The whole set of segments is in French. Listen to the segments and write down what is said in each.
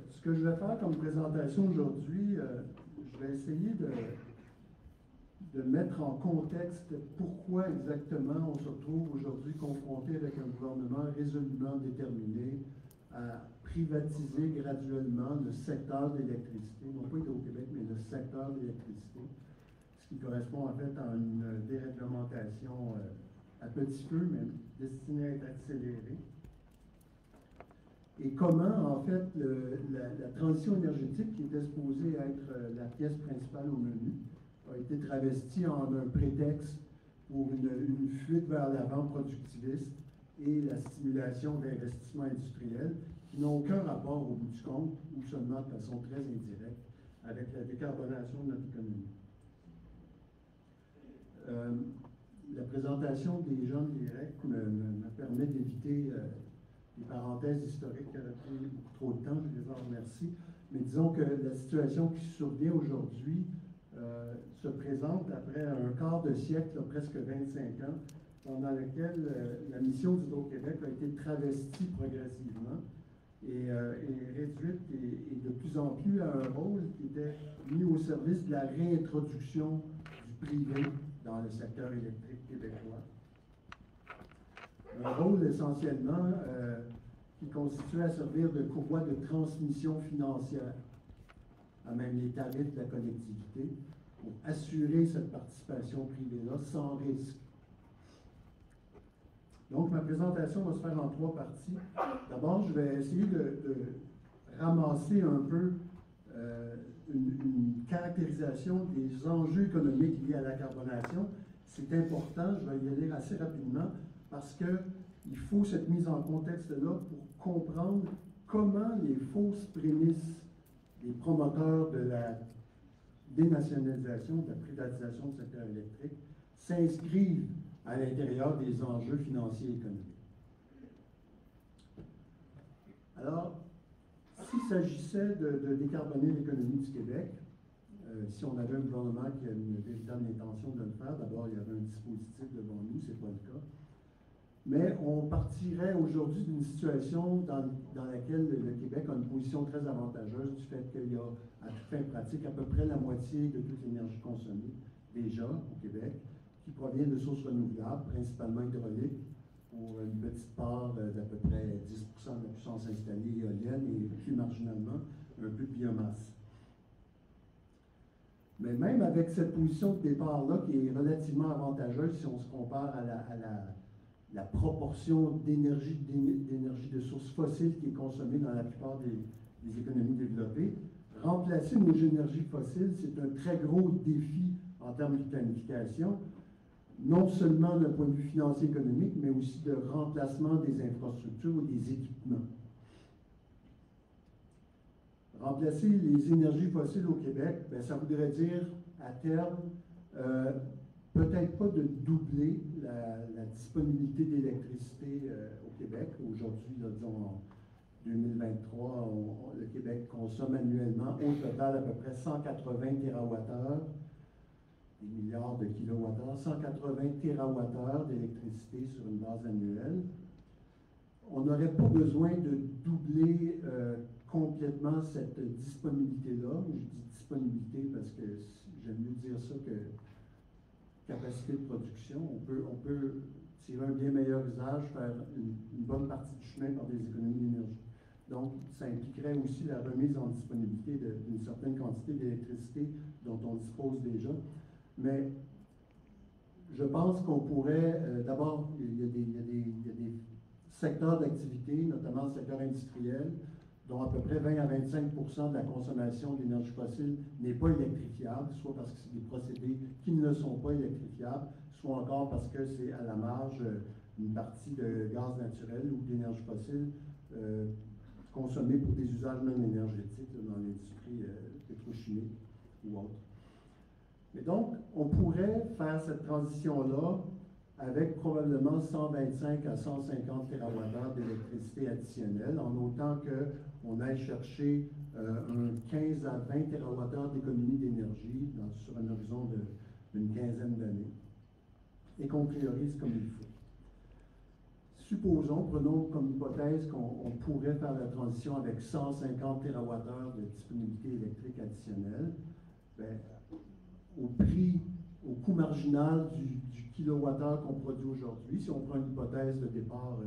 Ce que je vais faire comme présentation aujourd'hui, je vais essayer de mettre en contexte pourquoi exactement on se retrouve aujourd'hui confronté avec un gouvernement résolument déterminé à privatiser graduellement le secteur de l'électricité, non pas Hydro-Québec, mais le secteur de l'électricité, ce qui correspond en fait à une déréglementation à petit feu, mais destinée à être accélérée. Et comment, en fait, la transition énergétique, qui était supposée être la pièce principale au menu, a été travestie en un prétexte pour une fuite vers l'avant productiviste et la stimulation d'investissements industriels qui n'ont aucun rapport au bout du compte, ou seulement de façon très indirecte, avec la décarbonation de notre économie. La présentation des gens directs me permet d'éviter les parenthèses historiques qui auraient pris beaucoup trop de temps, je les en remercie. Mais disons que la situation qui survient aujourd'hui se présente après un quart de siècle, presque 25 ans, pendant lequel la mission d'Hydro-Québec a été travestie progressivement et réduite et de plus en plus à un rôle qui était mis au service de la réintroduction du privé dans le secteur électrique québécois. Un rôle essentiellement qui constituait à servir de courroie de transmission financière à même les tarifs de la connectivité pour assurer cette participation privée-là sans risque. Donc, ma présentation va se faire en 3 parties. D'abord, je vais essayer de ramasser un peu une caractérisation des enjeux économiques liés à la carbonation. C'est important, je vais y aller assez rapidement, parce qu'il faut cette mise en contexte-là pour comprendre comment les fausses prémices des promoteurs de la dénationalisation, de la privatisation du secteur électrique s'inscrivent à l'intérieur des enjeux financiers et économiques. Alors, s'il s'agissait de décarboner l'économie du Québec, si on avait un gouvernement qui a une véritable intention de le faire, d'abord, il y avait un dispositif devant nous, ce n'est pas le cas. Mais on partirait aujourd'hui d'une situation dans laquelle le Québec a une position très avantageuse du fait qu'il y a, à toute fin pratique, à peu près la moitié de toute l'énergie consommée, déjà, au Québec, qui provient de sources renouvelables, principalement hydrauliques, pour une petite part d'à peu près 10% de la puissance installée éolienne et plus marginalement, un peu de biomasse. Mais même avec cette position de départ-là, qui est relativement avantageuse si on se compare à la proportion d'énergie de sources fossiles qui est consommée dans la plupart des économies développées, remplacer nos énergies fossiles, c'est un très gros défi en termes de planification, non seulement d'un point de vue financier économique, mais aussi de remplacement des infrastructures ou des équipements. Remplacer les énergies fossiles au Québec, bien, ça voudrait dire, à terme, peut-être pas de doubler la disponibilité d'électricité au Québec. Aujourd'hui, disons, en 2023, le Québec consomme annuellement au total à peu près 180 TWh, des milliards de kilowattheures, 180 TWh d'électricité sur une base annuelle. On n'aurait pas besoin de doubler complètement cette disponibilité-là. Je dis disponibilité parce que j'aime mieux dire ça que capacité de production. On peut tirer un bien meilleur usage, faire une bonne partie du chemin par des économies d'énergie. Donc, ça impliquerait aussi la remise en disponibilité d'une certaine quantité d'électricité dont on dispose déjà. Mais je pense qu'on pourrait, d'abord, il y a des secteurs d'activité, notamment le secteur industriel, dont à peu près 20 à 25 % de la consommation d'énergie fossile n'est pas électrifiable, soit parce que c'est des procédés qui ne sont pas électrifiables, soit encore parce que c'est à la marge une partie de gaz naturel ou d'énergie fossile consommée pour des usages non énergétiques dans l'industrie pétrochimique ou autre. Mais donc, on pourrait faire cette transition-là avec probablement 125 à 150 TWh d'électricité additionnelle, en autant qu'on aille chercher un 15 à 20 TWh d'économie d'énergie sur un horizon d'une quinzaine d'années, et qu'on priorise comme il faut. supposons, prenons comme hypothèse qu'on pourrait faire la transition avec 150 TWh de disponibilité électrique additionnelle. Ben, au coût marginal du kilowattheure qu'on produit aujourd'hui, si on prend une hypothèse de départ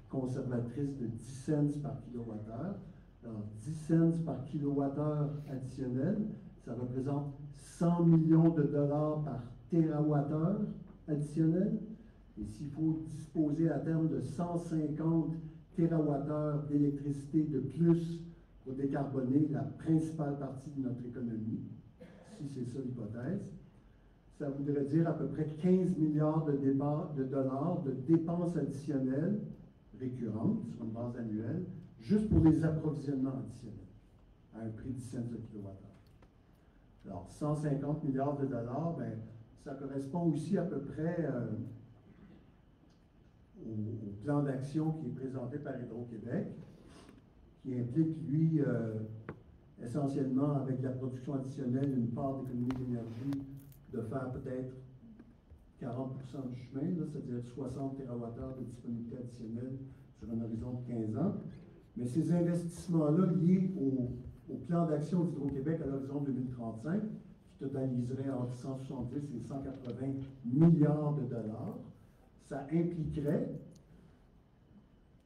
conservatrice de 10 cents par kilowattheure, alors 10 cents par kilowattheure additionnel, ça représente 100 millions de dollars par térawattheure additionnel. Et s'il faut disposer à terme de 150 térawattheures d'électricité de plus pour décarboner la principale partie de notre économie, si c'est ça l'hypothèse, ça voudrait dire à peu près 15 milliards de dollars de dépenses additionnelles récurrentes sur une base annuelle, juste pour les approvisionnements additionnels, à un prix de 10 cents de kilowattheure. Alors, 150 milliards de dollars, ben, ça correspond aussi à peu près au plan d'action qui est présenté par Hydro-Québec, qui implique, lui, essentiellement, avec la production additionnelle, une part d'économie d'énergie de faire peut-être 40% du chemin, c'est-à-dire 60 TWh de disponibilité additionnelle sur un horizon de 15 ans. Mais ces investissements-là liés au plan d'action d'Hydro-Québec à l'horizon 2035, qui totaliserait entre 170 et 180 milliards de dollars, ça impliquerait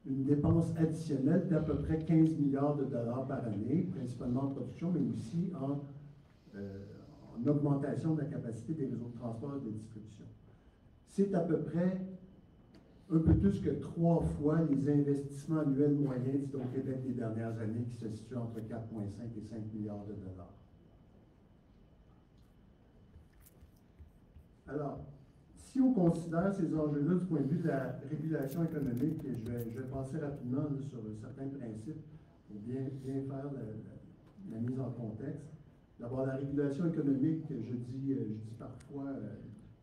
une dépense additionnelle d'à peu près 15 milliards de dollars par année, principalement en production, mais aussi en augmentation de la capacité des réseaux de transport et de distribution. C'est à peu près un peu plus que 3 fois les investissements annuels moyens d'Hydro-Québec des dernières années, qui se situent entre 4,5 et 5 milliards de dollars. Alors, si on considère ces enjeux-là du point de vue de la régulation économique, et je vais passer rapidement là, sur certains principes pour bien faire la mise en contexte. D'abord, la régulation économique, je dis parfois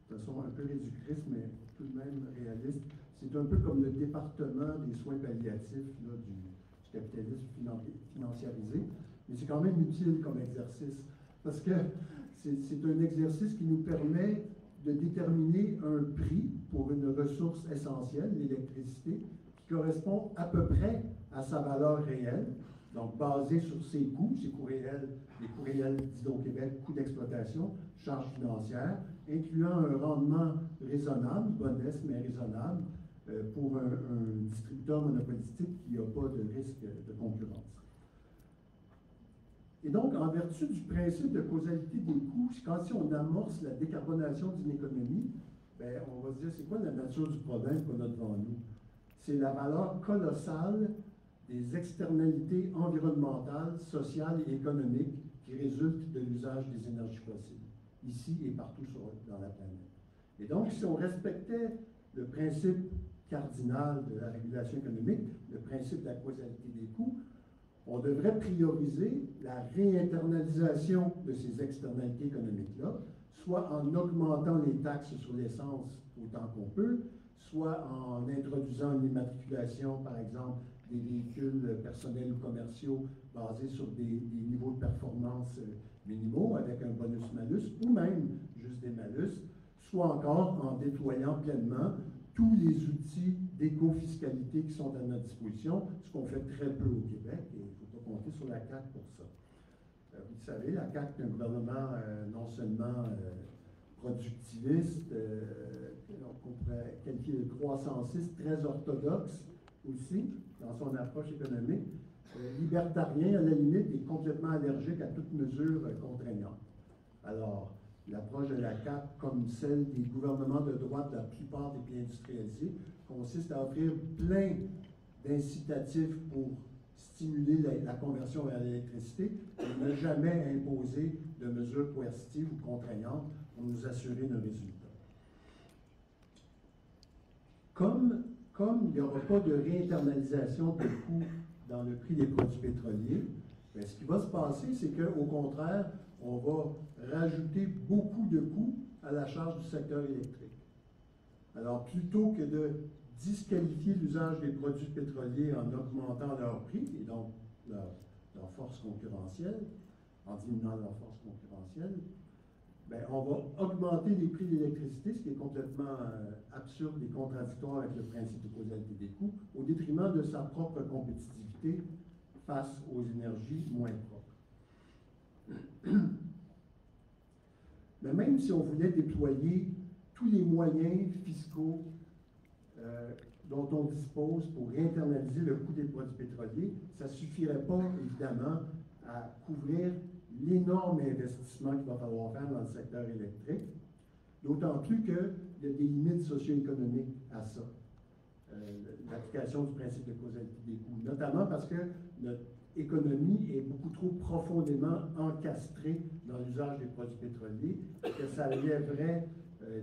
de façon un peu réductrice, mais tout de même réaliste, c'est un peu comme le département des soins palliatifs là, du capitalisme financiarisé, mais c'est quand même utile comme exercice, parce que c'est un exercice qui nous permet de déterminer un prix pour une ressource essentielle, l'électricité, qui correspond à peu près à sa valeur réelle, donc basé sur ses coûts, les coûts réels d'Hydro-Québec, coûts d'exploitation, charges financières, incluant un rendement raisonnable, modeste mais raisonnable, pour un distributeur monopolistique qui n'a pas de risque de concurrence. Et donc, en vertu du principe de causalité des coûts, si on amorce la décarbonation d'une économie, bien, on va se dire, c'est quoi la nature du problème qu'on a devant nous? C'est la valeur colossale des externalités environnementales, sociales et économiques qui résultent de l'usage des énergies fossiles, ici et partout dans la planète. Et donc, si on respectait le principe cardinal de la régulation économique, le principe de la causalité des coûts, on devrait prioriser la réinternalisation de ces externalités économiques-là, soit en augmentant les taxes sur l'essence autant qu'on peut, soit en introduisant une immatriculation, par exemple, des véhicules personnels ou commerciaux basés sur des niveaux de performance minimaux avec un bonus-malus, ou même juste des malus, soit encore en déployant pleinement tous les outils d'éco-fiscalité qui sont à notre disposition, ce qu'on fait très peu au Québec, et il ne faut pas compter sur la CAQ pour ça. Vous le savez, la CAQ est un gouvernement non seulement productiviste, qu'on pourrait qualifier de croissanciste, très orthodoxe aussi dans son approche économique, libertarien à la limite et complètement allergique à toute mesure contraignante. Alors, l'approche de la CAQ, comme celle des gouvernements de droite de la plupart des pays industrialisés, consiste à offrir plein d'incitatifs pour stimuler la conversion vers l'électricité et ne jamais imposer de mesures coercitives ou contraignantes pour nous assurer nos résultats. Comme il n'y aura pas de réinternalisation de coûts dans le prix des produits pétroliers, bien, ce qui va se passer, c'est qu'au contraire, on va rajouter beaucoup de coûts à la charge du secteur électrique. Alors, plutôt que de disqualifier l'usage des produits pétroliers en augmentant leur prix et donc leur force concurrentielle, en diminuant leur force concurrentielle, ben, on va augmenter les prix de l'électricité, ce qui est complètement absurde et contradictoire avec le principe de causalité des coûts, au détriment de sa propre compétitivité face aux énergies moins propres. Mais même si on voulait déployer tous les moyens fiscaux dont on dispose pour réinternaliser le coût des produits pétroliers, ça ne suffirait pas, évidemment, à couvrir l'énorme investissement qu'il va falloir faire dans le secteur électrique, d'autant plus qu'il y a des limites socio-économiques à ça, l'application du principe de causalité des coûts, notamment parce que notre économie est beaucoup trop profondément encastrée dans l'usage des produits pétroliers, et que ça lèverait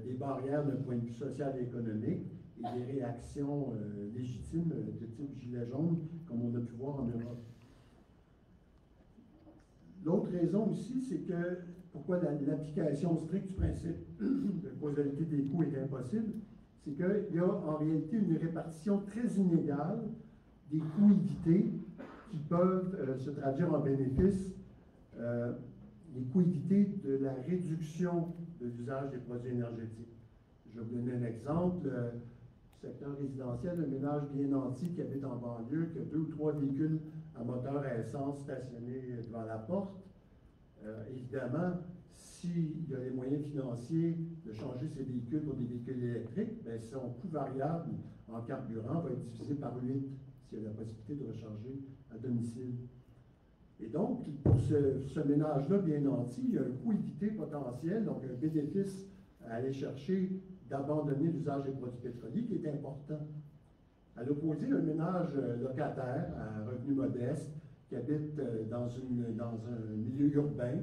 des barrières d'un point de vue social et économique et des réactions légitimes de type gilet jaune, comme on a pu voir en Europe. L'autre raison aussi, c'est que pourquoi l'application stricte du principe de causalité des coûts est impossible, c'est qu'il y a en réalité une répartition très inégale des coûts évités qui peuvent se traduire en bénéfices, les coûts évités de la réduction de l'usage des produits énergétiques. Je vais vous donner un exemple. Secteur résidentiel, un ménage bien nanti qui habite en banlieue, qui a 2 ou 3 véhicules à moteur à essence stationnés devant la porte, évidemment, s'il y a les moyens financiers de changer ces véhicules pour des véhicules électriques, bien, son coût variable en carburant va être divisé par 8 s'il y a la possibilité de recharger à domicile. Et donc, pour ce ménage-là bien nanti, il y a un coût évité potentiel, donc un bénéfice à aller chercher d'abandonner l'usage des produits pétroliers qui est important. À l'opposé, un ménage locataire à revenu modeste qui habite dans un milieu urbain,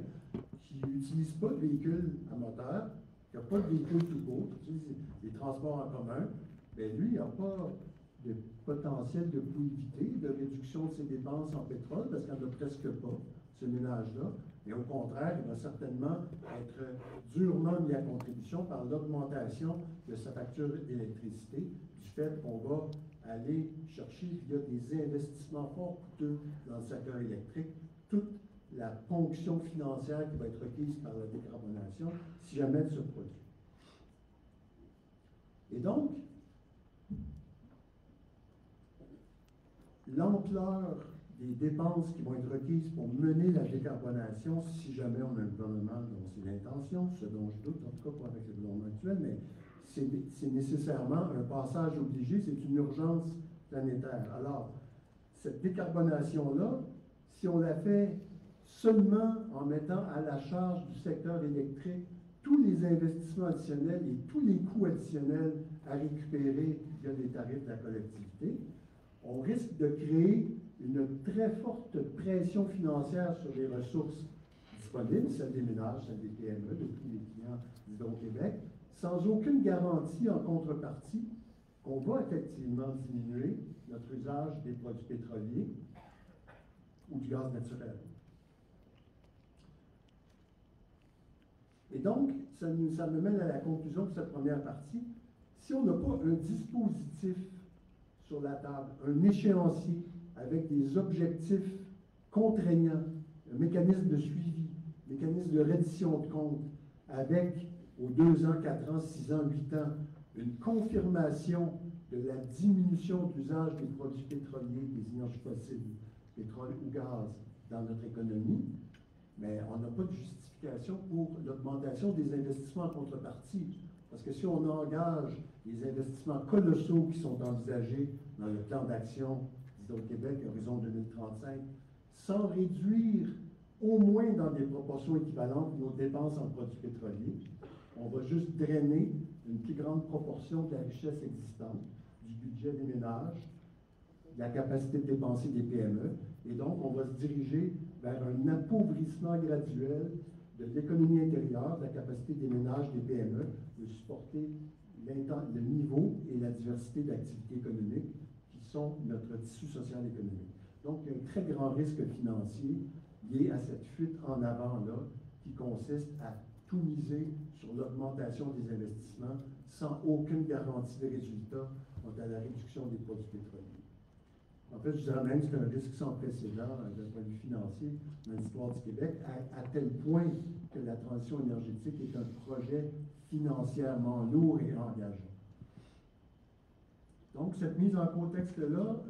qui n'utilise pas de véhicule à moteur, qui n'a pas de véhicule tout court, qui utilise les transports en commun, bien lui, il n'a pas de potentiel de coût évité, de réduction de ses dépenses en pétrole, parce qu'il n'y en a presque pas, ce ménage-là. Et au contraire, il va certainement être durement mis à contribution par l'augmentation de sa facture d'électricité, du fait qu'on va aller chercher, via des investissements fort coûteux dans le secteur électrique, toute la ponction financière qui va être requise par la décarbonation, si jamais elle se produit. Et donc, l'ampleur des dépenses qui vont être requises pour mener la décarbonation, si jamais on a un gouvernement dont c'est l'intention, ce dont je doute, en tout cas pas avec le gouvernement actuel, mais c'est nécessairement un passage obligé, c'est une urgence planétaire. Alors, cette décarbonation-là, si on la fait seulement en mettant à la charge du secteur électrique tous les investissements additionnels et tous les coûts additionnels à récupérer via les tarifs de la collectivité, on risque de créer une très forte pression financière sur les ressources disponibles, celles des ménages, celles des PME, de tous les clients d'Hydro-Québec, sans aucune garantie en contrepartie qu'on va effectivement diminuer notre usage des produits pétroliers ou du gaz naturel. Et donc, ça me mène à la conclusion de cette première partie. Si on n'a pas un dispositif sur la table, un échéancier avec des objectifs contraignants, un mécanisme de suivi, un mécanisme de reddition de compte, avec aux 2 ans, 4 ans, 6 ans, 8 ans, une confirmation de la diminution de l'usage des produits pétroliers, des énergies fossiles, pétrole ou gaz, dans notre économie, mais on n'a pas de justification pour l'augmentation des investissements en contrepartie. Parce que si on engage les investissements colossaux qui sont envisagés dans le plan d'action d'Hydro-Québec, Horizon 2035, sans réduire au moins dans des proportions équivalentes nos dépenses en produits pétroliers, on va juste drainer une plus grande proportion de la richesse existante, du budget des ménages, de la capacité de dépenser des PME, et donc on va se diriger vers un appauvrissement graduel de l'économie intérieure, de la capacité des ménages, des PME, de supporter le niveau et la diversité d'activités économiques qui sont notre tissu social économique. Donc, il y a un très grand risque financier lié à cette fuite en avant-là qui consiste à tout miser sur l'augmentation des investissements sans aucune garantie de résultat quant à la réduction des produits pétroliers. En fait, je dirais même que c'est un risque sans précédent d'un point de vue financier dans l'histoire du Québec, à tel point que la transition énergétique est un projet financièrement lourd et engageant. Donc, cette mise en contexte-là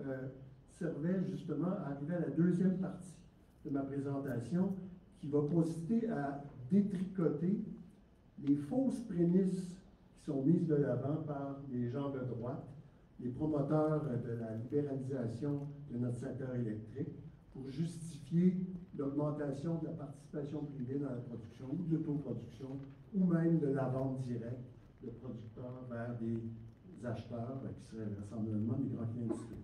servait justement à arriver à la deuxième partie de ma présentation, qui va consister à détricoter les fausses prémices qui sont mises de l'avant par les gens de droite, les promoteurs de la libéralisation de notre secteur électrique, pour justifier l'augmentation de la participation privée dans la production ou de l'autoproduction, ou même de la vente directe de producteurs vers des acheteurs, qui seraient vraisemblablement des grands clients industriels.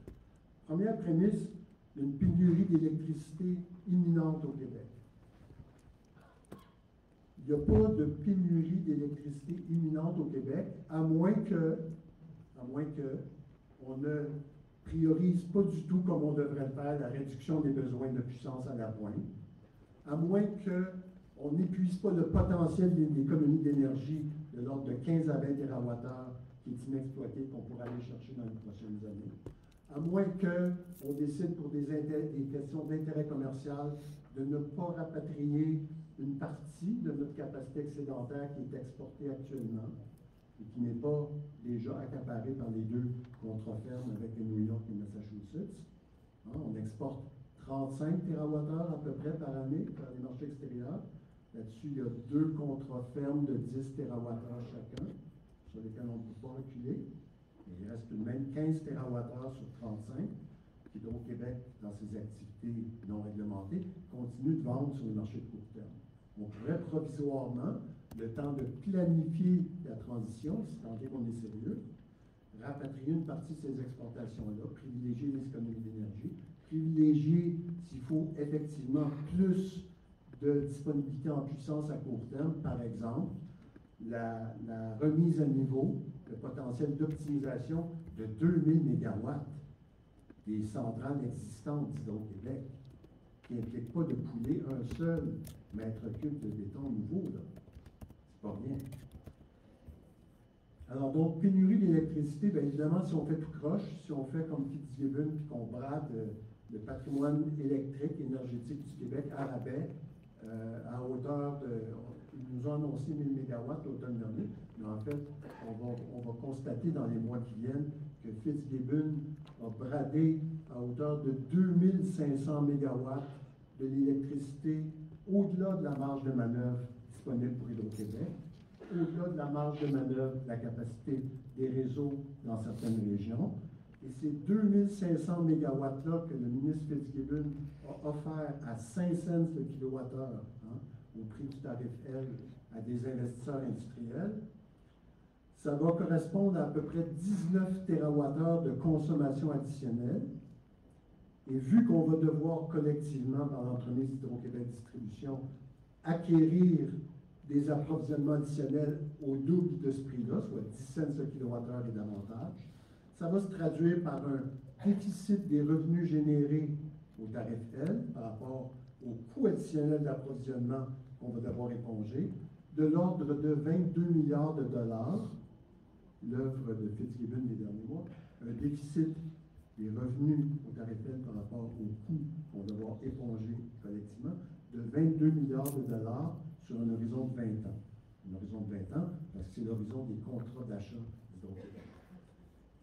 Première prémisse, une pénurie d'électricité imminente au Québec. Il n'y a pas de pénurie d'électricité imminente au Québec, à moins que on ne priorise pas du tout comme on devrait le faire la réduction des besoins de puissance à la pointe, à moins qu'on n'épuise pas le potentiel d'économie d'énergie de l'ordre de 15 à 20 TWh qui est inexploité, qu'on pourra aller chercher dans les prochaines années, à moins qu'on décide pour des questions d'intérêt commercial de ne pas rapatrier une partie de notre capacité excédentaire qui est exportée actuellement et qui n'est pas déjà accaparée par les deux contre-fermes avec New York et Massachusetts. On exporte 35 TWh à peu près par année vers les marchés extérieurs. Là-dessus, il y a deux contre-fermes de 10 TWh chacun, sur lesquels on ne peut pas reculer. Et il reste tout de même 15 TWh sur 35, qu'Hydro-Québec, dans ses activités non réglementées, continue de vendre sur les marchés de court terme. On pourrait provisoirement, le temps de planifier la transition, si tant est qu'on est sérieux, rapatrier une partie de ces exportations-là, privilégier les économies d'énergie, privilégier, s'il faut, effectivement plus de disponibilité en puissance à court terme, par exemple, la remise à niveau, le potentiel d'optimisation de 2000 MW des centrales existantes d'Hydro-Québec, qui n'implique pas de couler un seul mètre cube de béton nouveau, là. C'est pas rien. Alors donc, pénurie d'électricité, bien évidemment, si on fait tout croche, si on fait comme Fitzgibbon, puis qu'on brade le patrimoine électrique, énergétique du Québec à rabais, à hauteur de... Ils nous ont annoncé 1000 MW l'automne dernier, mais en fait, on va constater dans les mois qui viennent que Fitzgibbon a bradé à hauteur de 2500 MW de l'électricité au-delà de la marge de manœuvre disponible pour Hydro-Québec, au-delà de la marge de manœuvre de la capacité des réseaux dans certaines régions. Et ces 2500 MW-là que le ministre Fitzgibbon a offert à 5 cents le kilowattheure, au prix du tarif L, à des investisseurs industriels, ça va correspondre à peu près 19 TWh de consommation additionnelle. Et vu qu'on va devoir collectivement, par l'entremise d'Hydro-Québec Distribution, acquérir des approvisionnements additionnels au double de ce prix-là, soit 10 cents le kilowattheure et davantage, ça va se traduire par un déficit des revenus générés au tarif L par rapport au coût additionnel d'approvisionnement qu'on va devoir éponger, de l'ordre de 22 milliards de dollars, l'œuvre de Fitzgibbon des derniers mois, un déficit des revenus au tarif L par rapport au coût qu'on va devoir éponger collectivement, de 22 milliards de dollars sur un horizon de 20 ans. Un horizon de 20 ans, parce que c'est l'horizon des contrats d'achat d'Hydro-Québec.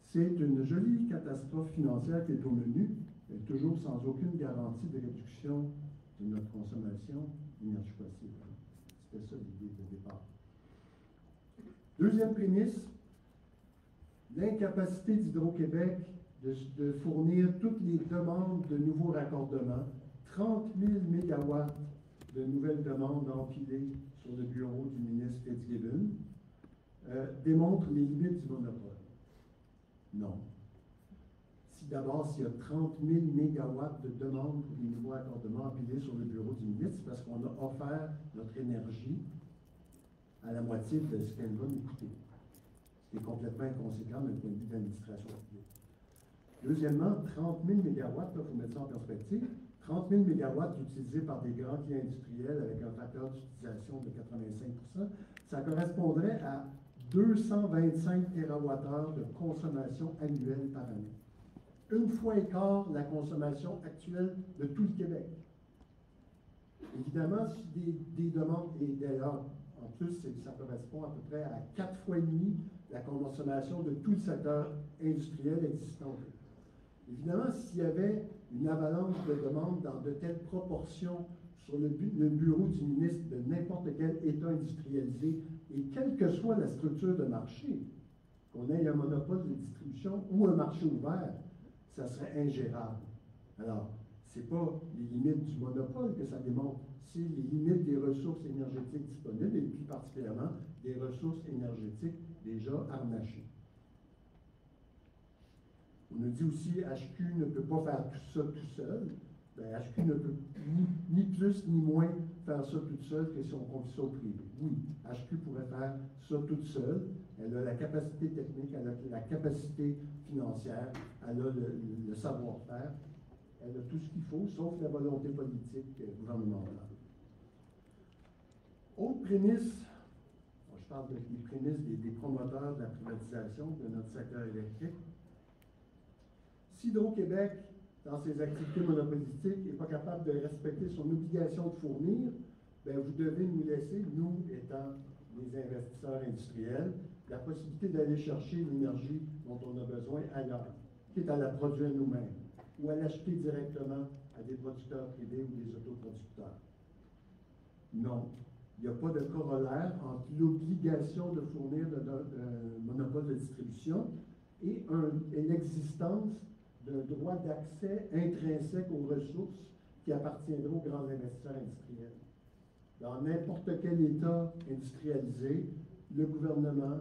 C'est une jolie catastrophe financière qui est au menu, mais toujours sans aucune garantie de réduction de notre consommation d'énergie fossile. C'était ça l'idée de départ. Deuxième prémisse, l'incapacité d'Hydro-Québec de fournir toutes les demandes de nouveaux raccordements, 30 000 MW de nouvelles demandes empilées sur le bureau du ministre Fitzgibbon, démontre les limites du monopole. Non. S'il y a 30 000 MW de demandes pour des nouveaux raccordements empilés sur le bureau du ministre, c'est parce qu'on a offert notre énergie à la moitié de ce qu'elle va nous coûter. Ce qui est complètement inconséquent d'un point de vue d'administration publique. Deuxièmement, 30 000 MW, il faut mettre ça en perspective, 30 000 MW utilisés par des grands clients industriels avec un facteur d'utilisation de 85 %, ça correspondrait à 225 TWh de consommation annuelle par année. une fois et quart la consommation actuelle de tout le Québec. Évidemment, si des demandes, et d'ailleurs, en plus, ça correspond à peu près à 4 fois et demi la consommation de tout le secteur industriel existant. Évidemment, s'il y avait une avalanche de demandes dans de telles proportions sur le bureau du ministre de n'importe quel État industrialisé, et quelle que soit la structure de marché, qu'on ait un monopole de distribution ou un marché ouvert, ça serait ingérable. Alors, ce n'est pas les limites du monopole que ça démontre, c'est les limites des ressources énergétiques disponibles, et plus particulièrement des ressources énergétiques déjà harnachées. On nous dit aussi HQ ne peut pas faire tout ça tout seul. Bien, HQ ne peut ni plus ni moins faire ça toute seule que si on confie ça au privé. Oui, HQ pourrait faire ça toute seule. Elle a la capacité technique, elle a la capacité financière, elle a le savoir-faire, elle a tout ce qu'il faut, sauf la volonté politique gouvernementale. Autre prémisse, je parle des prémices des promoteurs de la privatisation de notre secteur électrique. Si Hydro-Québec, dans ses activités monopolistiques, n'est pas capable de respecter son obligation de fournir, bien, vous devez nous laisser, nous étant les investisseurs industriels, la possibilité d'aller chercher l'énergie dont on a besoin ailleurs, quitte à la produire nous-mêmes, ou à l'acheter directement à des producteurs privés ou des autoproducteurs. Non. Il n'y a pas de corollaire entre l'obligation de fournir d'un monopole de distribution et l'existence d'un droit d'accès intrinsèque aux ressources qui appartiendrait aux grands investisseurs industriels. Dans n'importe quel État industrialisé, le gouvernement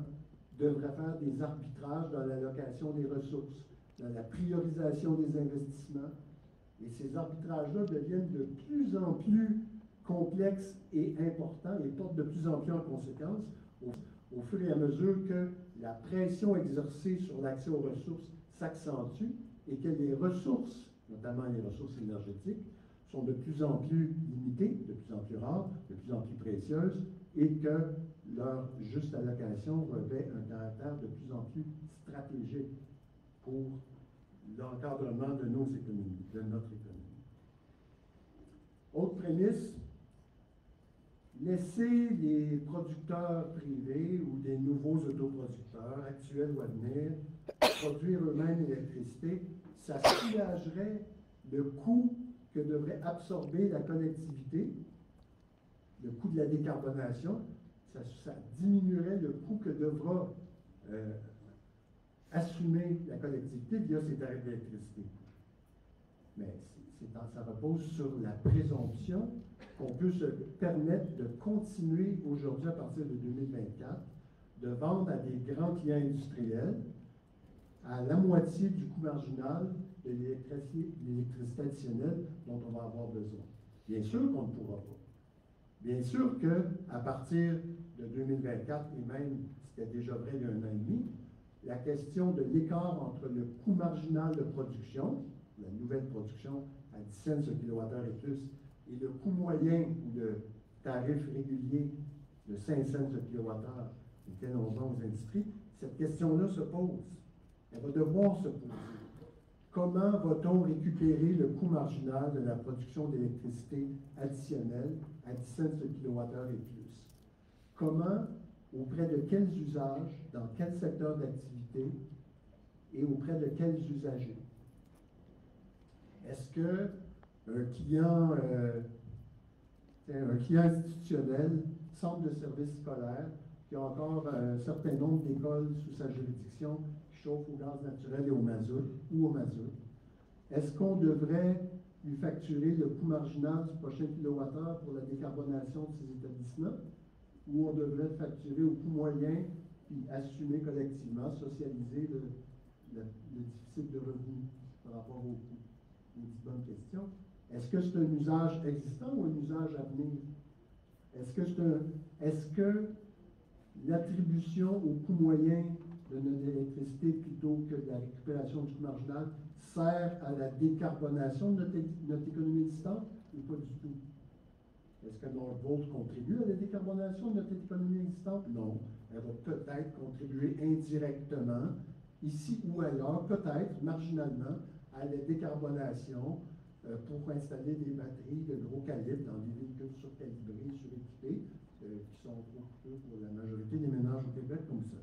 devrait faire des arbitrages dans l'allocation des ressources, dans la priorisation des investissements, et ces arbitrages-là deviennent de plus en plus complexes et importants et portent de plus en plus en conséquence au fur et à mesure que la pression exercée sur l'accès aux ressources s'accentue et que les ressources, notamment les ressources énergétiques, sont de plus en plus limitées, de plus en plus rares, de plus en plus précieuses, et que leur juste allocation revêt un caractère de plus en plus stratégique pour l'encadrement de nos économies, de notre économie. Autre prémisse, laisser les producteurs privés ou des nouveaux autoproducteurs, actuels ou à venir, produire eux-mêmes l'électricité, ça soulagerait le coût que devrait absorber la collectivité, le coût de la décarbonation, ça diminuerait le coût que devra assumer la collectivité via ses tarifs d'électricité. Mais ça repose sur la présomption qu'on peut se permettre de continuer aujourd'hui, à partir de 2024, de vendre à des grands clients industriels à la moitié du coût marginal de l'électricité additionnelle dont on va avoir besoin. Bien sûr qu'on ne pourra pas. Bien sûr qu'à partir de 2024, et même c'était déjà vrai il y a 1 an et demi, la question de l'écart entre le coût marginal de production, la nouvelle production à 10 cents le kilowattheure et plus, et le coût moyen ou le tarif régulier de 5 cents le kilowattheure auquel on vend aux industries, cette question-là se pose. Elle va devoir se poser. Comment va-t-on récupérer le coût marginal de la production d'électricité additionnelle à 10 cents le kilowattheure et plus? Comment, auprès de quels usages, dans quel secteur d'activité et auprès de quels usagers? Est-ce qu'un client institutionnel, centre de services scolaires, qui a encore un certain nombre d'écoles sous sa juridiction, qui chauffent au gaz naturel et au mazout, est-ce qu'on devrait lui facturer le coût marginal du prochain kilowattheure pour la décarbonation de ces établissements, ou on devrait le facturer au coût moyen, puis assumer collectivement, socialiser le déficit de revenus par rapport au coût? Une bonne question. Est-ce que c'est un usage existant ou un usage à venir? Est-ce que l'attribution au coût moyen de notre électricité plutôt que de la récupération du coût marginal sert à la décarbonation de notre économie existante ou pas du tout? Est-ce que Northvolt contribue à la décarbonation de notre économie existante? Non. Elle va peut-être contribuer indirectement, ici ou ailleurs, peut-être marginalement, à la décarbonation pour installer des batteries de gros calibre dans des véhicules surcalibrés, suréquipés, qui sont occupés pour la majorité des ménages au Québec comme ça.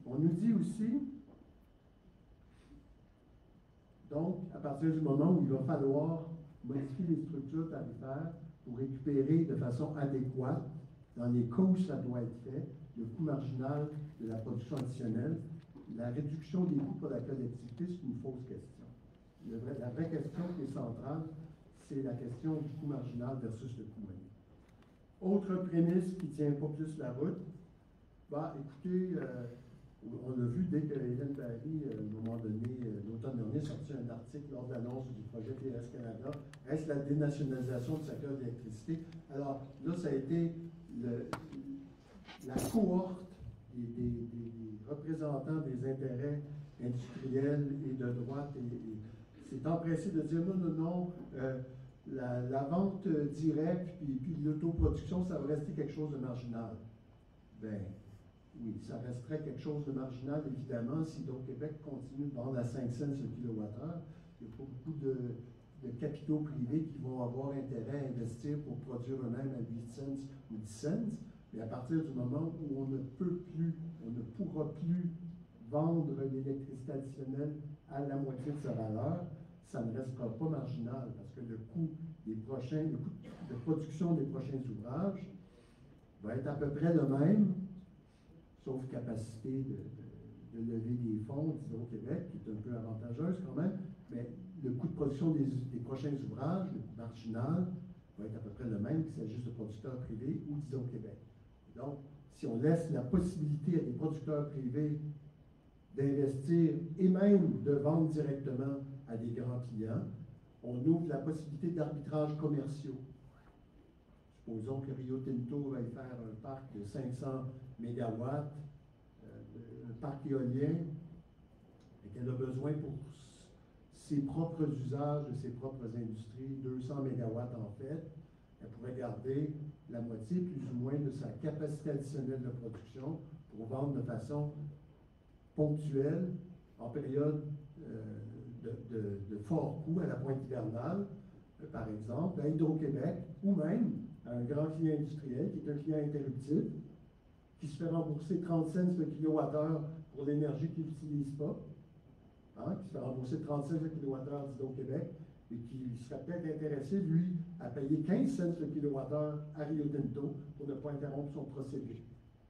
On nous dit aussi, donc, à partir du moment où il va falloir modifier les structures tarifaires pour récupérer de façon adéquate, dans les cas où ça doit être fait, le coût marginal de la production additionnelle, la réduction des coûts pour la collectivité, c'est une fausse question. La vraie question qui est centrale, c'est la question du coût marginal versus le coût moyen. Autre prémisse qui ne tient pas plus la route, écoutez, on l'a vu dès que Hélène Barry, à un moment donné, l'automne dernier, sorti un article lors de l'annonce du projet TS Canada. Est-ce la dénationalisation du secteur de l'électricité? Alors là, ça a été la cohorte des représentants des intérêts industriels et de droite et s'est empressé de dire non, la vente directe puis l'autoproduction, ça va rester quelque chose de marginal. Ben, oui, ça resterait quelque chose de marginal, évidemment, si Hydro-Québec continue de vendre à 5 cents le kilowattheure. Il n'y a pas beaucoup de capitaux privés qui vont avoir intérêt à investir pour produire eux-mêmes à 8 cents ou 10 cents. Mais à partir du moment où on ne pourra plus vendre l'électricité additionnelle à la moitié de sa valeur, ça ne restera pas marginal parce que le coût de production des prochains ouvrages va être à peu près le même, sauf capacité de lever des fonds d'Hydro-Québec, qui est un peu avantageuse quand même, mais le coût de production des prochains ouvrages, le coût marginal, va être à peu près le même qu'il s'agisse de producteurs privés ou d'Hydro-Québec. Donc, si on laisse la possibilité à des producteurs privés d'investir et même de vendre directement à des grands clients, on ouvre la possibilité d'arbitrages commerciaux. Supposons que Rio Tinto va y faire un parc de 500 MW, un parc éolien, et qu'elle a besoin pour ses propres usages de ses propres industries, 200 MW en fait, elle pourrait garder la moitié plus ou moins de sa capacité additionnelle de production pour vendre de façon ponctuelle, en période de fort coût à la pointe hivernale, par exemple, à Hydro-Québec, ou même à un grand client industriel qui est un client interruptible, qui se fait rembourser 30 cents le kilowattheure pour l'énergie qu'il n'utilise pas, qui se fait rembourser 30 cents le kilowattheure d'Hydro-Québec, et qui serait peut-être intéressé, lui, à payer 15 cents le kilowattheure à Rio Tinto pour ne pas interrompre son procédé,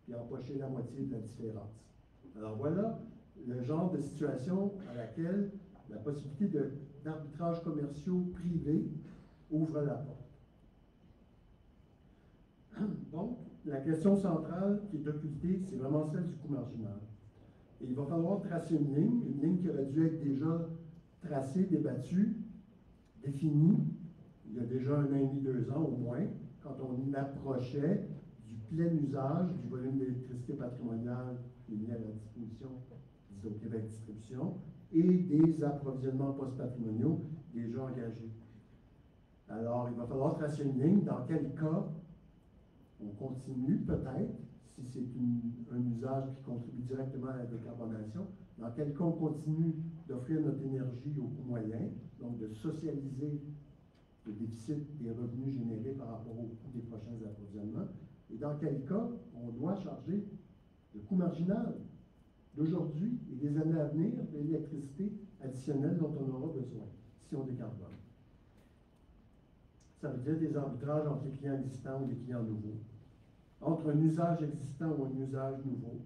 puis empocher la moitié de la différence. Alors voilà le genre de situation à laquelle la possibilité d'arbitrages commerciaux privés ouvre la porte. Donc, la question centrale qui est occultée, c'est vraiment celle du coût marginal. Et il va falloir tracer une ligne qui aurait dû être déjà tracée, débattue, définie, il y a déjà 1 an et demi, 2 ans au moins, quand on approchait du plein usage du volume d'électricité patrimoniale qui est mis à la disposition d'Hydro-Québec Distribution et des approvisionnements post-patrimoniaux déjà engagés. Alors, il va falloir tracer une ligne. Dans quel cas on continue, peut-être, si c'est un usage qui contribue directement à la décarbonation, dans quel cas on continue d'offrir notre énergie au coût moyen, donc de socialiser le déficit des revenus générés par rapport au coût des prochains approvisionnements, et dans quel cas on doit charger le coût marginal d'aujourd'hui et des années à venir de l'électricité additionnelle dont on aura besoin si on décarbone. Ça veut dire des arbitrages entre les clients existants ou les clients nouveaux, entre un usage existant ou un usage nouveau,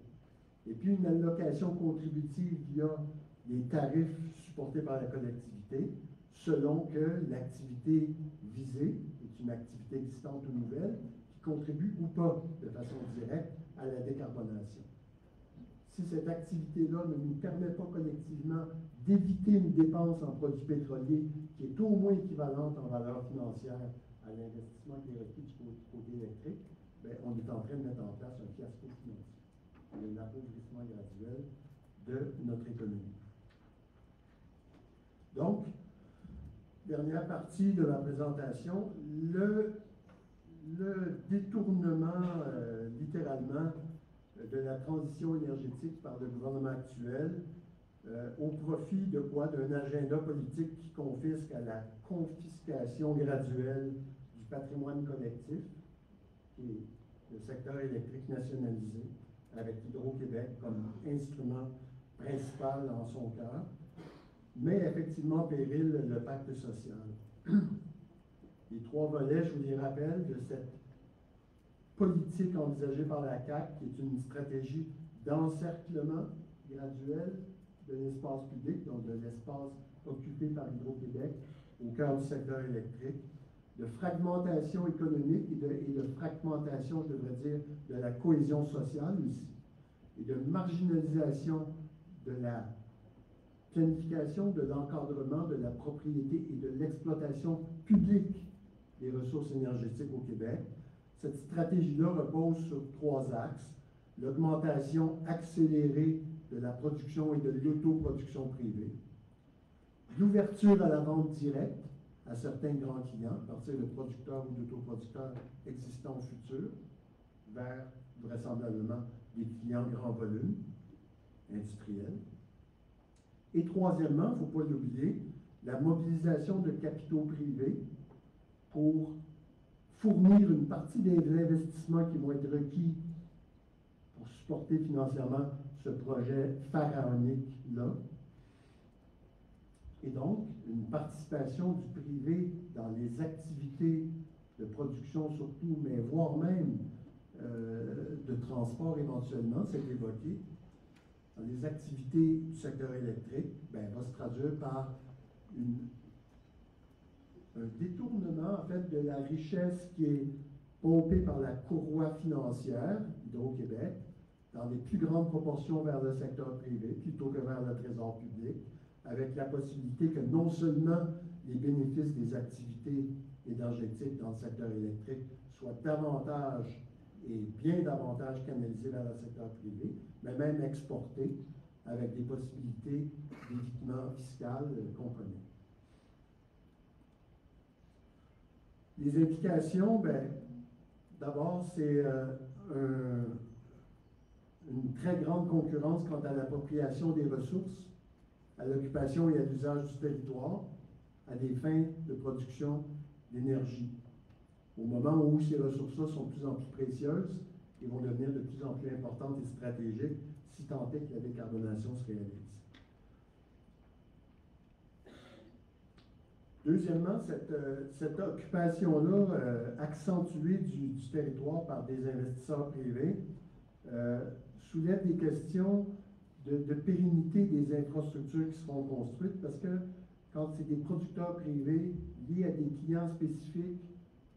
et puis une allocation contributive via les tarifs supportés par la collectivité, selon que l'activité visée est une activité existante ou nouvelle, qui contribue ou pas de façon directe à la décarbonation. Si cette activité-là ne nous permet pas collectivement d'éviter une dépense en produits pétroliers qui est au moins équivalente en valeur financière à l'investissement qui est requis du côté électrique, bien, on est en train de mettre en place un fiasco financier, un appauvrissement graduel de notre économie. Donc, dernière partie de ma présentation, le détournement, littéralement, de la transition énergétique par le gouvernement actuel au profit de quoi? D'un agenda politique qui confisque à la confiscation graduelle du patrimoine collectif, qui est le secteur électrique nationalisé, avec Hydro-Québec comme instrument principal en son cœur, mais effectivement péril le pacte social. Les trois volets, je vous les rappelle, de cette politique envisagée par la CAQ, qui est une stratégie d'encerclement graduel de l'espace public, donc de l'espace occupé par Hydro-Québec au cœur du secteur électrique, de fragmentation économique et de fragmentation, je devrais dire, de la cohésion sociale aussi, et de marginalisation de la planification, de l'encadrement, de la propriété et de l'exploitation publique des ressources énergétiques au Québec. Cette stratégie-là repose sur trois axes: l'augmentation accélérée de la production et de l'autoproduction privée, l'ouverture à la vente directe à certains grands clients, à partir de producteurs ou d'autoproducteurs existants au futur, vers vraisemblablement des clients grand volume, industriels. Et troisièmement, il ne faut pas l'oublier, la mobilisation de capitaux privés pour fournir une partie des investissements qui vont être requis pour supporter financièrement ce projet pharaonique-là. Et donc, une participation du privé dans les activités de production surtout, mais voire même de transport éventuellement, c'est évoqué, dans les activités du secteur électrique, va se traduire par un détournement, en fait, de la richesse qui est pompée par la courroie financière, Hydro-Québec, dans des plus grandes proportions vers le secteur privé, plutôt que vers le trésor public, avec la possibilité que non seulement les bénéfices des activités énergétiques dans le secteur électrique soient davantage et bien davantage canalisés vers le secteur privé, mais même exportés avec des possibilités d'évitement fiscal qu'on connaît. Les implications, d'abord, c'est une très grande concurrence quant à l'appropriation des ressources, à l'occupation et à l'usage du territoire, à des fins de production d'énergie. Au moment où ces ressources-là sont de plus en plus précieuses et vont devenir de plus en plus importantes et stratégiques, si tant est que la décarbonation se réalise. Deuxièmement, cette occupation-là, accentuée du territoire par des investisseurs privés, soulève des questions de pérennité des infrastructures qui seront construites, parce que quand c'est des producteurs privés liés à des clients spécifiques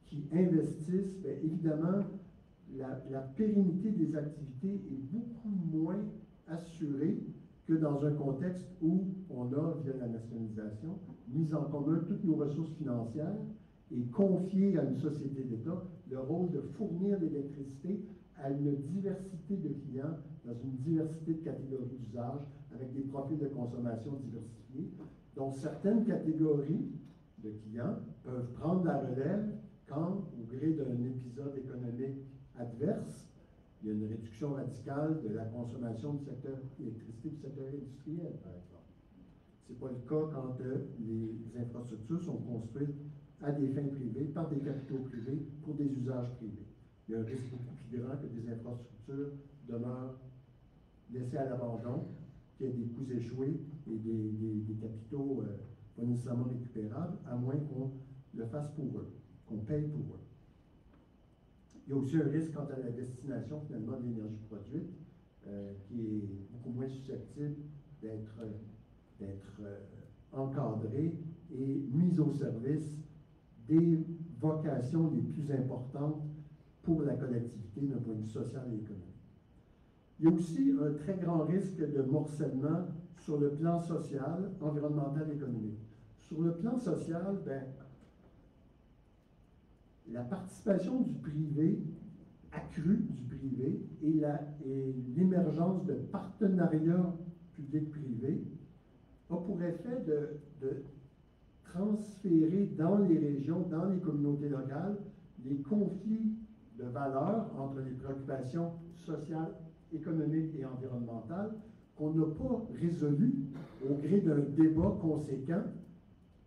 qui investissent, évidemment, la pérennité des activités est beaucoup moins assurée que dans un contexte où on a, via la nationalisation, mis en commun toutes nos ressources financières et confié à une société d'État le rôle de fournir l'électricité à une diversité de clients dans une diversité de catégories d'usage avec des profils de consommation diversifiés, dont certaines catégories de clients peuvent prendre la relève quand, au gré d'un épisode économique adverse, il y a une réduction radicale de la consommation du secteur électricité du secteur industriel, par exemple. Ce n'est pas le cas quand les infrastructures sont construites à des fins privées, par des capitaux privés, pour des usages privés. Il y a un risque beaucoup plus grand que des infrastructures demeurent laissées à l'abandon, qu'il y ait des coûts échoués et des capitaux pas nécessairement récupérables, à moins qu'on le fasse pour eux, qu'on paye pour eux. Il y a aussi un risque quant à la destination finalement de l'énergie produite, qui est beaucoup moins susceptible d'être encadrée et mise au service des vocations les plus importantes pour la collectivité d'un point de vue social et économique. Il y a aussi un très grand risque de morcellement sur le plan social, environnemental et économique. Sur le plan social, la participation du privé, accrue du privé, et l'émergence de partenariats public-privé a pour effet de transférer dans les régions, dans les communautés locales, les conflits de valeurs entre les préoccupations sociales, économiques et environnementales qu'on n'a pas résolu au gré d'un débat conséquent,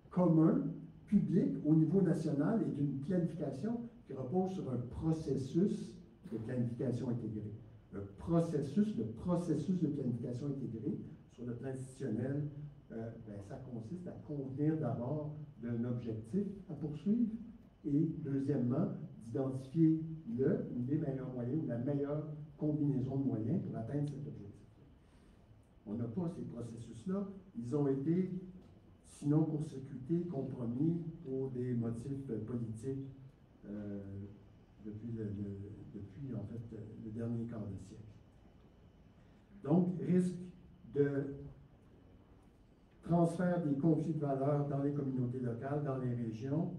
commun, public, au niveau national et d'une planification qui repose sur un processus de planification intégrée. Le processus de planification intégrée sur le plan institutionnel, ça consiste à convenir d'abord d'un objectif à poursuivre et, deuxièmement, d'identifier les meilleurs moyens ou la meilleure combinaison de moyens pour atteindre cet objectif. On n'a pas ces processus-là. Ils ont été, sinon court-circuités, compromis pour des motifs politiques depuis en fait, le dernier quart de siècle. Donc, risque de transfert des conflits de valeurs dans les communautés locales, dans les régions,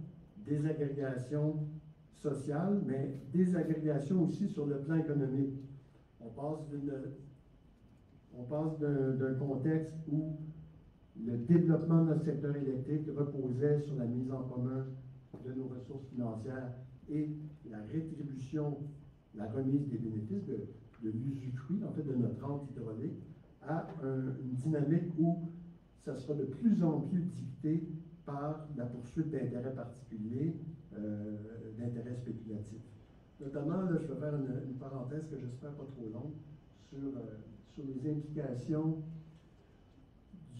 désagrégation sociale, mais désagrégation aussi sur le plan économique. On passe d'un contexte où le développement de notre secteur électrique reposait sur la mise en commun de nos ressources financières et la rétribution, la remise des bénéfices de l'usufruit, en fait, de notre rente hydraulique, à une dynamique où ça sera de plus en plus dicté par la poursuite d'intérêts particuliers, d'intérêts spéculatifs. Notamment, là, je vais faire une parenthèse que j'espère pas trop longue sur les implications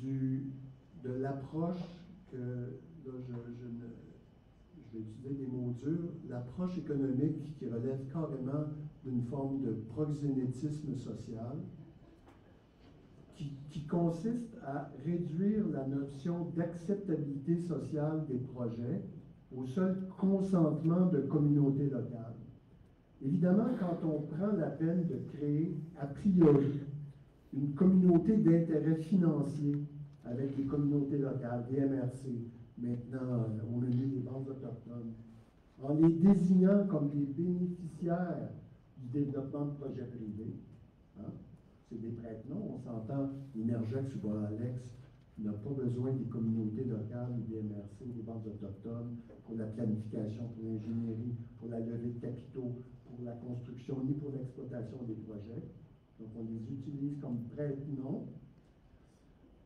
de l'approche que, là, je vais utiliser des mots durs, l'approche économique qui relève carrément d'une forme de proxénétisme social, qui consiste à réduire la notion d'acceptabilité sociale des projets au seul consentement de communautés locales. Évidemment, quand on prend la peine de créer a priori une communauté d'intérêt financier avec des communautés locales, des MRC, maintenant on a mis les banques autochtones, en les désignant comme des bénéficiaires du développement de projets privés, hein, c'est des prête-noms, on s'entend, Énergex ou Boralex n'a pas besoin des communautés locales, des MRC, des banques autochtones pour la planification, pour l'ingénierie, pour la levée de capitaux, pour la construction, ni pour l'exploitation des projets. Donc on les utilise comme prête-noms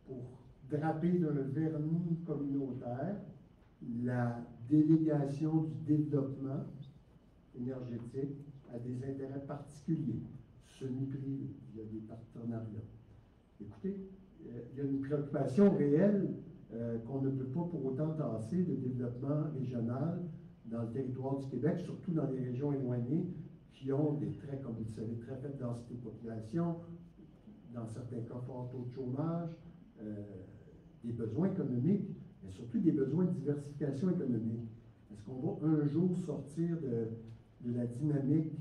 pour draper d'un vernis communautaire la délégation du développement énergétique à des intérêts particuliers, semi-privés, il y a des partenariats. Écoutez, il y a une préoccupation réelle qu'on ne peut pas pour autant tasser de développement régional dans le territoire du Québec, surtout dans les régions éloignées qui ont des traits, comme vous le savez, très faible densité de population, dans certains cas, fort taux de chômage, des besoins économiques, mais surtout des besoins de diversification économique. Est-ce qu'on va un jour sortir de la dynamique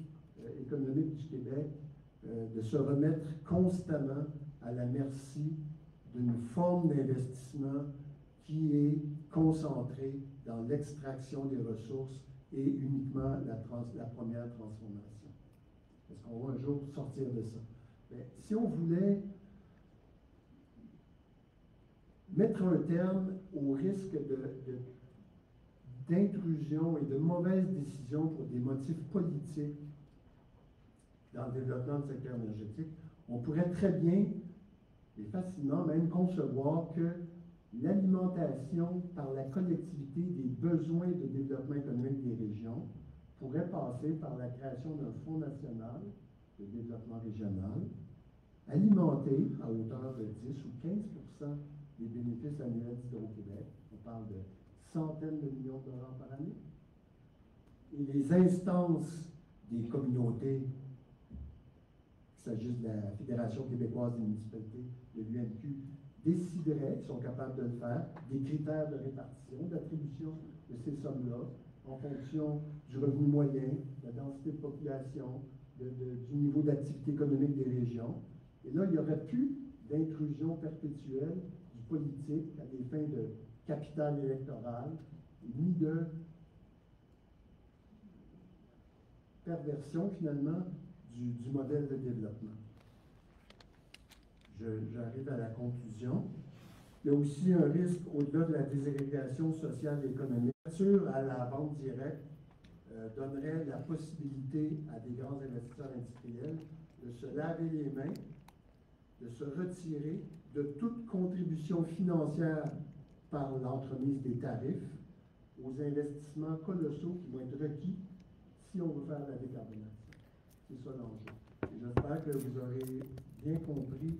économique du Québec, de se remettre constamment à la merci d'une forme d'investissement qui est concentrée dans l'extraction des ressources et uniquement la première transformation? Est-ce qu'on va un jour sortir de ça? Mais si on voulait mettre un terme au risque d'intrusion et de mauvaises décisions pour des motifs politiques dans le développement du secteur énergétique, on pourrait très bien et facilement même concevoir que l'alimentation par la collectivité des besoins de développement économique des régions pourrait passer par la création d'un fonds national de développement régional, alimenté à hauteur de 10 ou 15% des bénéfices annuels d'Hydro-Québec. On parle de centaines de millions de dollars par année. Et les instances des communautés, qu'il s'agisse de la Fédération québécoise des municipalités, de l'UMQ, décideraient, qui sont capables de le faire, des critères de répartition, d'attribution de ces sommes-là, en fonction du revenu moyen, de la densité de population, du niveau d'activité économique des régions. Et là, il n'y aurait plus d'intrusion perpétuelle du politique à des fins de capital électoral, ni de perversion, finalement, du modèle de développement. J'arrive à la conclusion. Il y a aussi un risque, au-delà de la désagrégation sociale et économique. L'ouverture à la vente directe donnerait la possibilité à des grands investisseurs industriels de se laver les mains de se retirer de toute contribution financière par l'entremise des tarifs aux investissements colossaux qui vont être requis si on veut faire la décarbonation. C'est ça l'enjeu. Et j'espère que vous aurez bien compris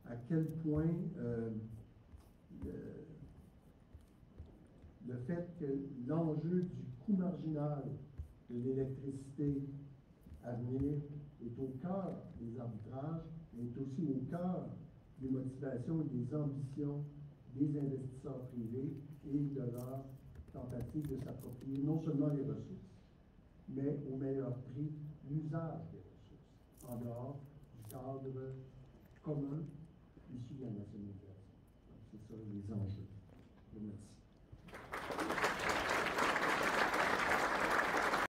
à quel point le fait que l'enjeu du coût marginal de l'électricité à venir est au cœur des arbitrages, mais est aussi au cœur des motivations et des ambitions des investisseurs privés et de leur tentative de s'approprier non seulement les ressources, mais au meilleur prix l'usage des ressources, en dehors du cadre commun issu de la nationalisation. C'est ça les enjeux. Je vous remercie.